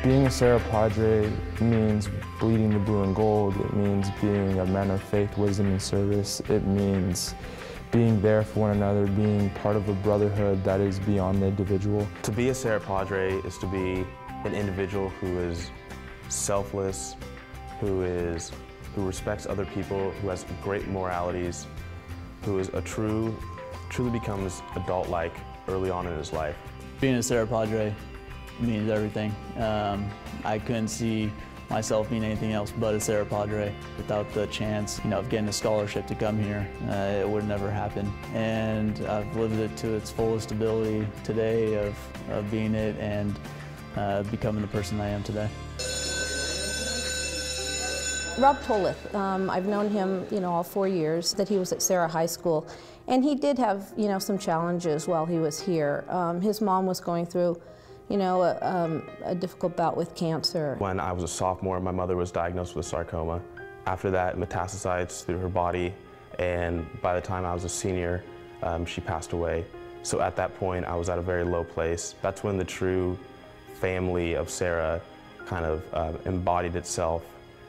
Being a Serra Padre means bleeding the blue and gold. It means being a man of faith, wisdom, and service. It means being there for one another, being part of a brotherhood that is beyond the individual. To be a Serra Padre is to be an individual who is selfless, who respects other people, who has great moralities, who is truly becomes adult-like early on in his life. Being a Serra Padre means everything. I couldn't see myself being anything else but a Serra Padre. Without the chance, of getting a scholarship to come here, it would never happen. And I've lived it to its fullest ability today of being it and becoming the person I am today. Rob Pulleth, I've known him, all 4 years that he was at Serra High School, and he did have, some challenges while he was here. His mom was going through, a difficult bout with cancer. When I was a sophomore, my mother was diagnosed with sarcoma. After that, it metastasized through her body, and by the time I was a senior, she passed away. So at that point, I was at a very low place. That's when the true family of Serra kind of embodied itself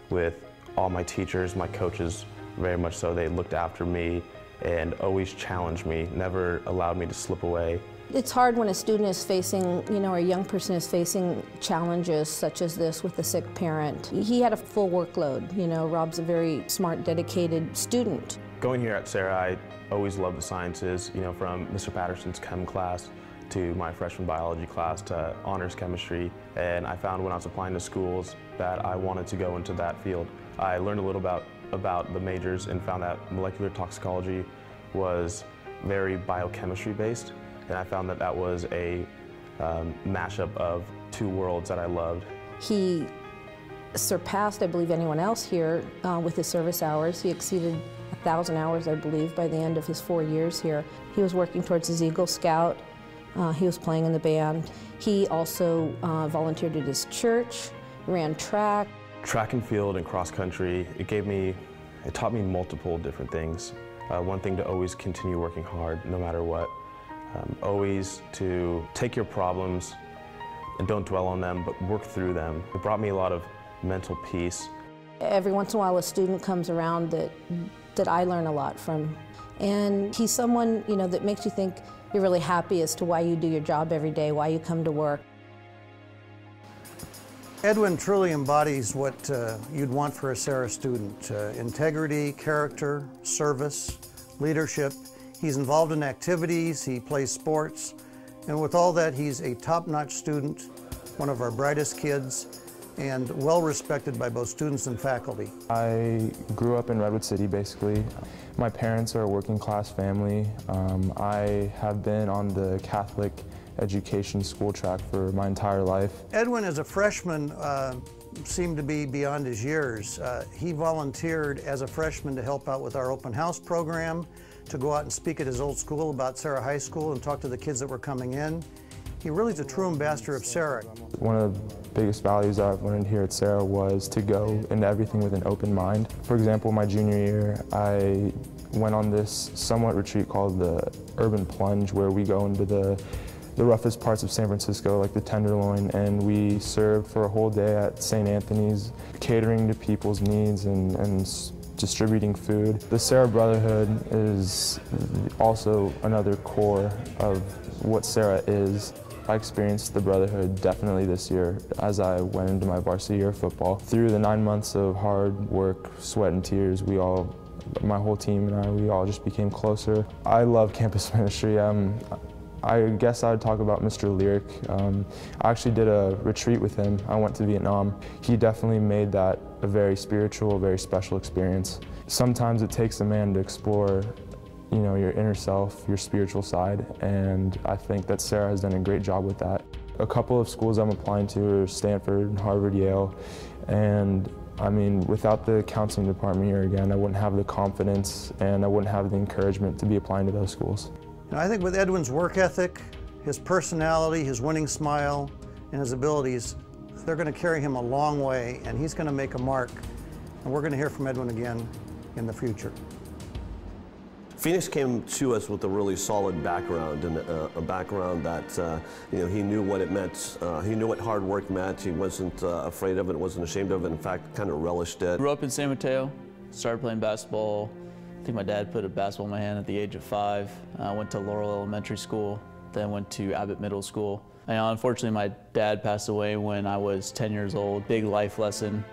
with all my teachers, my coaches, very much so. They looked after me and always challenged me, never allowed me to slip away. It's hard when a student is facing, or a young person is facing challenges such as this with a sick parent. He had a full workload. Rob's a very smart, dedicated student. Going here at Serra, I always loved the sciences, from Mr. Patterson's chem class to my freshman biology class to honors chemistry. And I found when I was applying to schools that I wanted to go into that field. I learned a little about the majors and found that molecular toxicology was very biochemistry based. And I found that that was a mashup of two worlds that I loved. He surpassed, I believe, anyone else here with his service hours. He exceeded 1,000 hours, I believe, by the end of his 4 years here. He was working towards his Eagle Scout. He was playing in the band. He also volunteered at his church, ran track. Track and field and cross country, it taught me multiple different things. One thing to always continue working hard, no matter what. Always to take your problems and don't dwell on them, but work through them. It brought me a lot of mental peace. Every once in a while a student comes around that I learn a lot from. And he's someone, that makes you think you're really happy as to why you do your job every day, why you come to work. Edwin truly embodies what you'd want for a Serra student. Integrity, character, service, leadership. He's involved in activities, he plays sports, and with all that, he's a top-notch student, one of our brightest kids, and well-respected by both students and faculty. I grew up in Redwood City, basically. My parents are a working-class family. I have been on the Catholic education school track for my entire life. Edwin, as a freshman, seemed to be beyond his years. He volunteered as a freshman to help out with our open house program, to go out and speak at his old school about Serra High School and talk to the kids that were coming in. He really is a true ambassador of Serra. One of the biggest values I've learned here at Serra was to go into everything with an open mind. For example, my junior year, I went on this somewhat retreat called the Urban Plunge, where we go into the roughest parts of San Francisco, like the Tenderloin, and we served for a whole day at St. Anthony's, catering to people's needs and distributing food. The Serra Brotherhood is also another core of what Serra is. I experienced the Brotherhood definitely this year as I went into my varsity year of football. Through the 9 months of hard work, sweat, and tears, my whole team and we all just became closer. I love campus ministry. I guess I would talk about Mr. Lyric. I actually did a retreat with him. I went to Vietnam. He definitely made that a very spiritual, very special experience. Sometimes it takes a man to explore, your inner self, your spiritual side, and I think that Serra has done a great job with that. A couple of schools I'm applying to are Stanford, Harvard, Yale, and without the counseling department here again, I wouldn't have the confidence and I wouldn't have the encouragement to be applying to those schools. I think with Edwin's work ethic, his personality, his winning smile, and his abilities, they're going to carry him a long way, and he's going to make a mark. And we're going to hear from Edwin again in the future. Phoenix came to us with a really solid background, and a background that you know, he knew what it meant. He knew what hard work meant. He wasn't afraid of it, wasn't ashamed of it. In fact, kind of relished it. Grew up in San Mateo, started playing basketball. I think my dad put a basketball in my hand at the age of 5. I went to Laurel Elementary School, then went to Abbott Middle School. And unfortunately, my dad passed away when I was 10 years old. Big life lesson.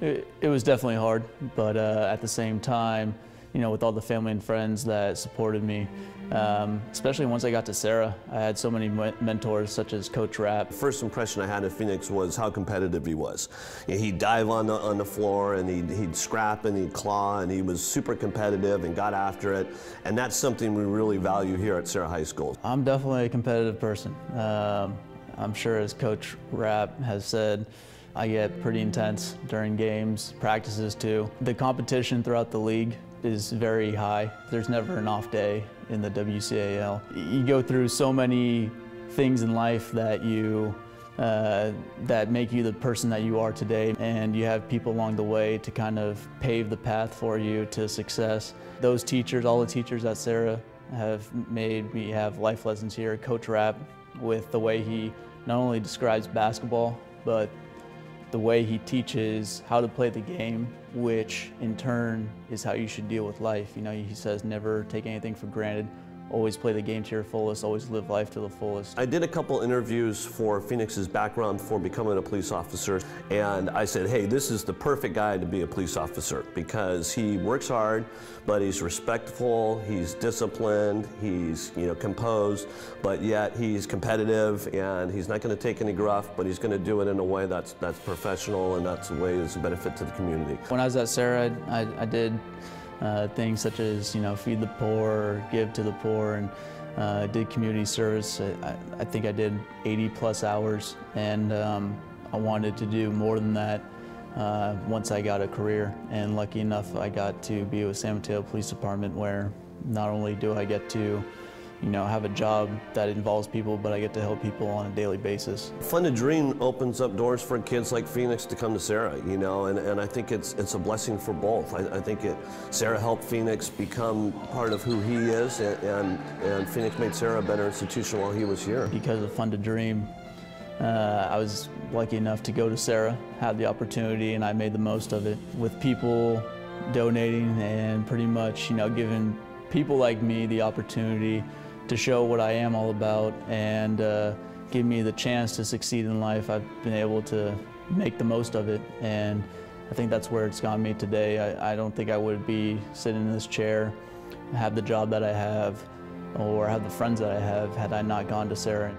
It was definitely hard, but at the same time, you know, with all the family and friends that supported me, especially once I got to Serra, I had so many mentors such as Coach Rapp. First impression I had of Phoenix was how competitive he was. You know, he'd dive on the floor, and he'd scrap and he'd claw, and he was super competitive and got after it. And that's something we really value here at Serra High School. I'm definitely a competitive person. I'm sure, as Coach Rapp has said, I get pretty intense during games, practices too. The competition throughout the league is very high. There's never an off day in the WCAL. You go through so many things in life that that make you the person that you are today, and you have people along the way to kind of pave the path for you to success. Those teachers, all the teachers at Serra, have made me have life lessons here. Coach Rapp, with the way he not only describes basketball, but the way he teaches how to play the game, which in turn is how you should deal with life. You know, he says never take anything for granted, always play the game to your fullest, always live life to the fullest. I did a couple interviews for Phoenix's background for becoming a police officer, and I said, hey, this is the perfect guy to be a police officer because he works hard, but he's respectful, he's disciplined, he's, you know, composed, but yet he's competitive, and he's not going to take any gruff, but he's going to do it in a way that's professional, and that's a way that's a benefit to the community. When I was at Serra, I did things such as, you know, feed the poor, give to the poor, and did community service. I think I did 80+ hours, and I wanted to do more than that once I got a career. And lucky enough, I got to be with San Mateo Police Department, where not only do I get to, you know, have a job that involves people, but I get to help people on a daily basis. Fun to Dream opens up doors for kids like Phoenix to come to Serra, you know, and I think it's a blessing for both. I think Serra helped Phoenix become part of who he is, and Phoenix made Serra a better institution while he was here. Because of Fun to Dream, I was lucky enough to go to Serra, had the opportunity, and I made the most of it, with people donating and pretty much, you know, giving people like me the opportunity to show what I am all about and give me the chance to succeed in life. I've been able to make the most of it, and I think that's where it's gotten me today. I don't think I would be sitting in this chair, have the job that I have, or have the friends that I have had I not gone to Serra.